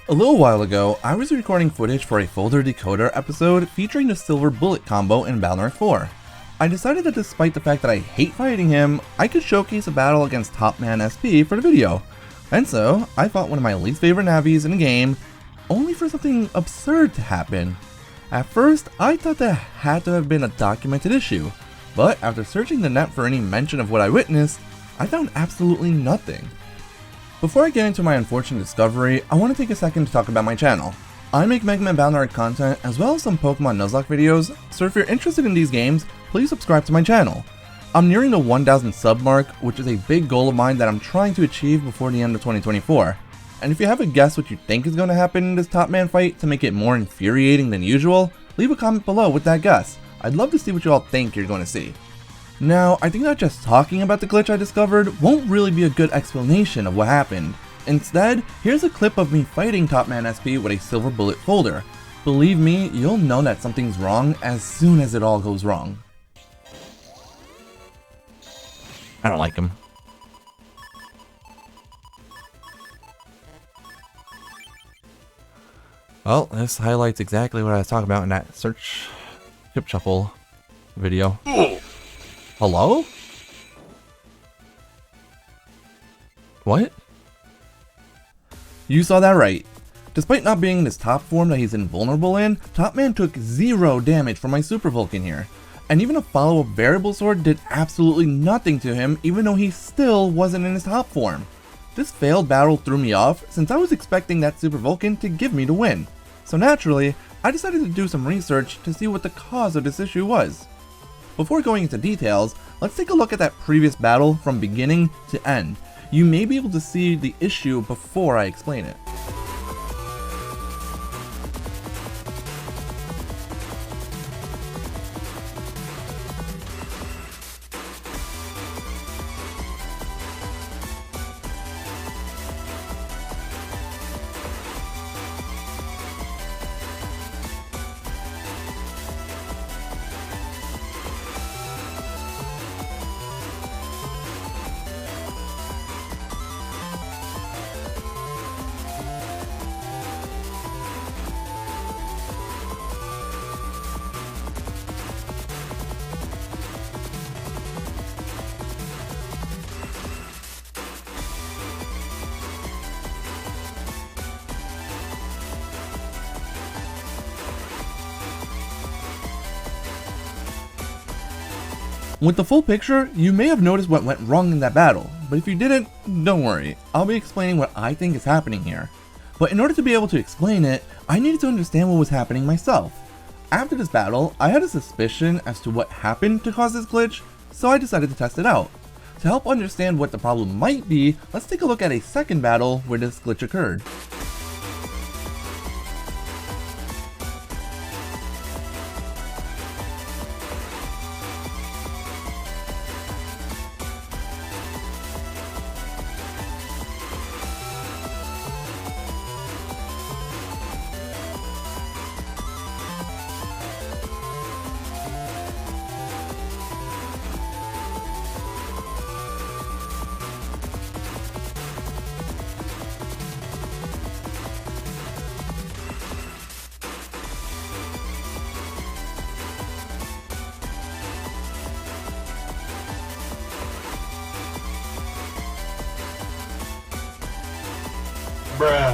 A little while ago, I was recording footage for a folder decoder episode featuring the silver bullet combo in Valorant 4. I decided that despite the fact that I hate fighting him, I could showcase a battle against Topman SP for the video. And so, I fought one of my least favorite navies in the game, only for something absurd to happen. At first, I thought that had to have been a documented issue, but after searching the net for any mention of what I witnessed, I found absolutely nothing. Before I get into my unfortunate discovery, I want to take a second to talk about my channel. I make Mega Man Valorant content as well as some Pokemon Nuzlocke videos, so if you're interested in these games, please subscribe to my channel. I'm nearing the 1000 sub mark, which is a big goal of mine that I'm trying to achieve before the end of 2024. And if you have a guess what you think is going to happen in this Topman fight to make it more infuriating than usual, leave a comment below with that guess. I'd love to see what you all think you're going to see. Now, I think that just talking about the glitch I discovered won't really be a good explanation of what happened. Instead, here's a clip of me fighting Topman SP with a silver bullet folder. Believe me, you'll know that something's wrong as soon as it all goes wrong. I don't like him. Well, this highlights exactly what I was talking about in that search chip shuffle video. Hello? What? You saw that right. Despite not being in his top form that he's invulnerable in, Topman took 0 damage from my Super Vulcan here. And even a follow-up variable sword did absolutely nothing to him even though he still wasn't in his top form. This failed battle threw me off since I was expecting that Super Vulcan to give me the win. So naturally, I decided to do some research to see what the cause of this issue was. Before going into details, let's take a look at that previous battle from beginning to end. You may be able to see the issue before I explain it. With the full picture, you may have noticed what went wrong in that battle, but if you didn't, don't worry, I'll be explaining what I think is happening here. But in order to be able to explain it, I needed to understand what was happening myself. After this battle, I had a suspicion as to what happened to cause this glitch, so I decided to test it out. To help understand what the problem might be, let's take a look at a second battle where this glitch occurred. Bruh.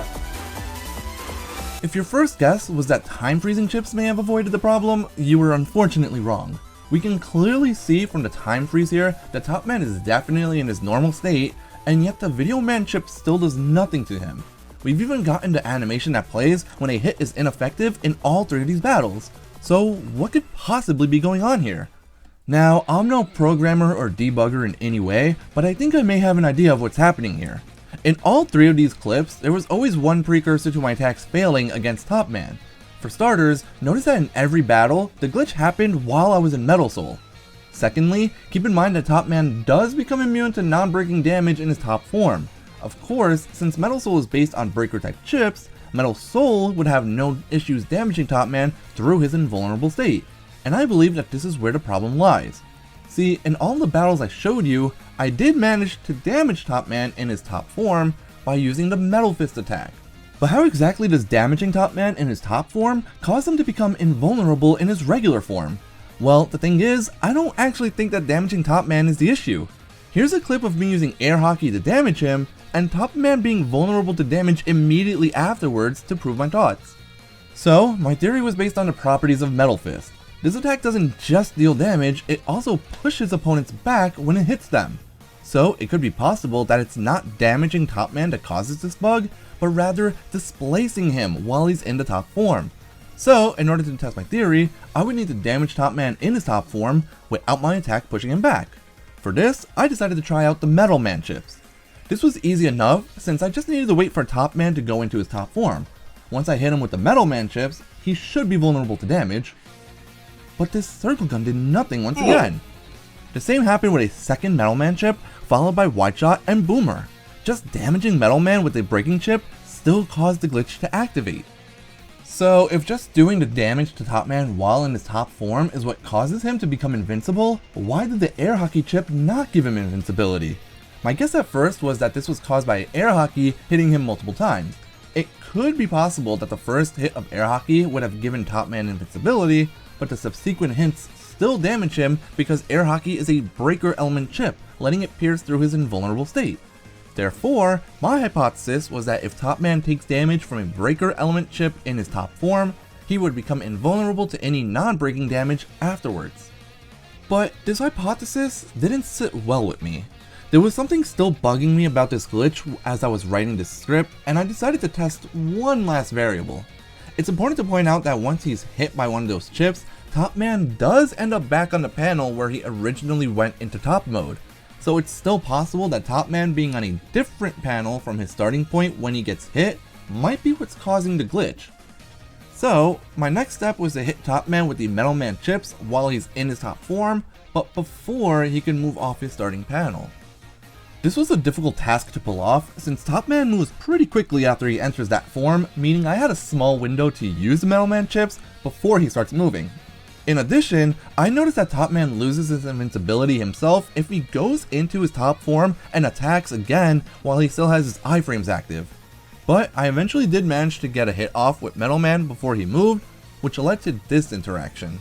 If your first guess was that time freezing chips may have avoided the problem, you were unfortunately wrong. We can clearly see from the time freeze here that Topman is definitely in his normal state, and yet the video man chip still does nothing to him. We've even gotten the animation that plays when a hit is ineffective in all 3 of these battles. So what could possibly be going on here? Now, I'm no programmer or debugger in any way, but I think I may have an idea of what's happening here. In all 3 of these clips, there was always one precursor to my attacks failing against Topman. For starters, notice that in every battle, the glitch happened while I was in Metal Soul. Secondly, keep in mind that Topman does become immune to non-breaking damage in his top form. Of course, since Metal Soul is based on breaker type chips, Metal Soul would have no issues damaging Topman through his invulnerable state. And I believe that this is where the problem lies. See, in all the battles I showed you, I did manage to damage Topman in his top form by using the Metal Fist attack. But how exactly does damaging Topman in his top form cause him to become invulnerable in his regular form? Well, the thing is, I don't actually think that damaging Topman is the issue. Here's a clip of me using air hockey to damage him, and Topman being vulnerable to damage immediately afterwards to prove my thoughts. So, my theory was based on the properties of Metal Fist. This attack doesn't just deal damage, it also pushes opponents back when it hits them. So, it could be possible that it's not damaging Topman that causes this bug, but rather displacing him while he's in the top form. So, in order to test my theory, I would need to damage Topman in his top form without my attack pushing him back. For this, I decided to try out the Metal Man chips. This was easy enough since I just needed to wait for Topman to go into his top form. Once I hit him with the Metal Man chips, he should be vulnerable to damage. But this circle gun did nothing once again. The same happened with a second Metal Man chip, followed by White Shot and Boomer. Just damaging Metal Man with a breaking chip still caused the glitch to activate. So if just doing the damage to Topman while in his top form is what causes him to become invincible, why did the air hockey chip not give him invincibility? My guess at first was that this was caused by air hockey hitting him multiple times. It could be possible that the first hit of air hockey would have given Topman invincibility, but the subsequent hits still damage him because air hockey is a breaker element chip, letting it pierce through his invulnerable state. Therefore, my hypothesis was that if Topman takes damage from a breaker element chip in his top form, he would become invulnerable to any non-breaking damage afterwards. But this hypothesis didn't sit well with me. There was something still bugging me about this glitch as I was writing this script, and I decided to test one last variable. It's important to point out that once he's hit by one of those chips, Topman does end up back on the panel where he originally went into top mode. So it's still possible that Topman being on a different panel from his starting point when he gets hit might be what's causing the glitch. So my next step was to hit Topman with the Metal Man chips while he's in his top form, but before he can move off his starting panel. This was a difficult task to pull off since Topman moves pretty quickly after he enters that form, meaning I had a small window to use the Metal Man chips before he starts moving. In addition, I noticed that Topman loses his invincibility himself if he goes into his top form and attacks again while he still has his iframes active. But I eventually did manage to get a hit off with Metal Man before he moved, which led to this interaction.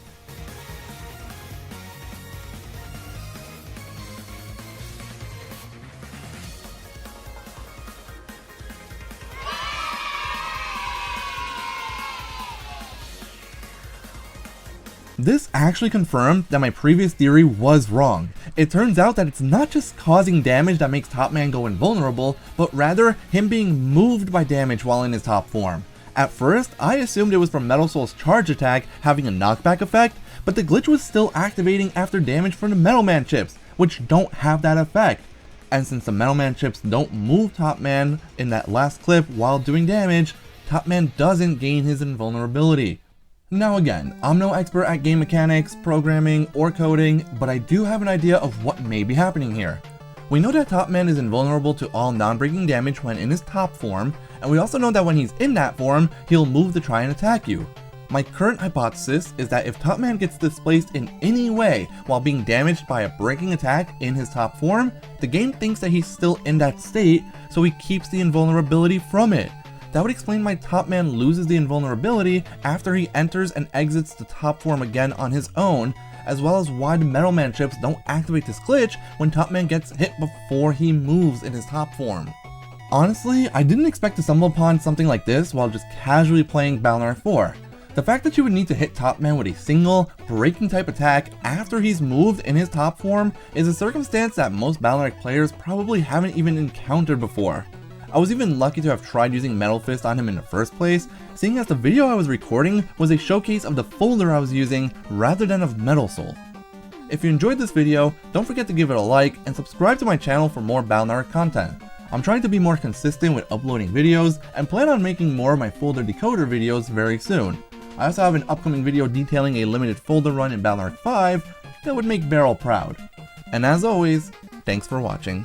This actually confirmed that my previous theory was wrong. It turns out that it's not just causing damage that makes Topman go invulnerable, but rather him being moved by damage while in his top form. At first, I assumed it was from Metal Soul's charge attack having a knockback effect, but the glitch was still activating after damage from the Metal Man chips, which don't have that effect. And since the Metal Man chips don't move Topman in that last clip while doing damage, Topman doesn't gain his invulnerability. Now again, I'm no expert at game mechanics, programming, or coding, but I do have an idea of what may be happening here. We know that Topman is invulnerable to all non-breaking damage when in his top form, and we also know that when he's in that form, he'll move to try and attack you. My current hypothesis is that if Topman gets displaced in any way while being damaged by a breaking attack in his top form, the game thinks that he's still in that state, so he keeps the invulnerability from it. That would explain why Topman loses the invulnerability after he enters and exits the top form again on his own, as well as why the Metal Man chips don't activate this glitch when Topman gets hit before he moves in his top form. Honestly, I didn't expect to stumble upon something like this while just casually playing Battle.net 4. The fact that you would need to hit Topman with a single, breaking type attack after he's moved in his top form is a circumstance that most Battle.net players probably haven't even encountered before. I was even lucky to have tried using Metal Fist on him in the first place, seeing as the video I was recording was a showcase of the folder I was using rather than of Metal Soul. If you enjoyed this video, don't forget to give it a like and subscribe to my channel for more Battle.net content. I'm trying to be more consistent with uploading videos and plan on making more of my folder decoder videos very soon. I also have an upcoming video detailing a limited folder run in Battle.net 5 that would make Beryl proud. And as always, thanks for watching.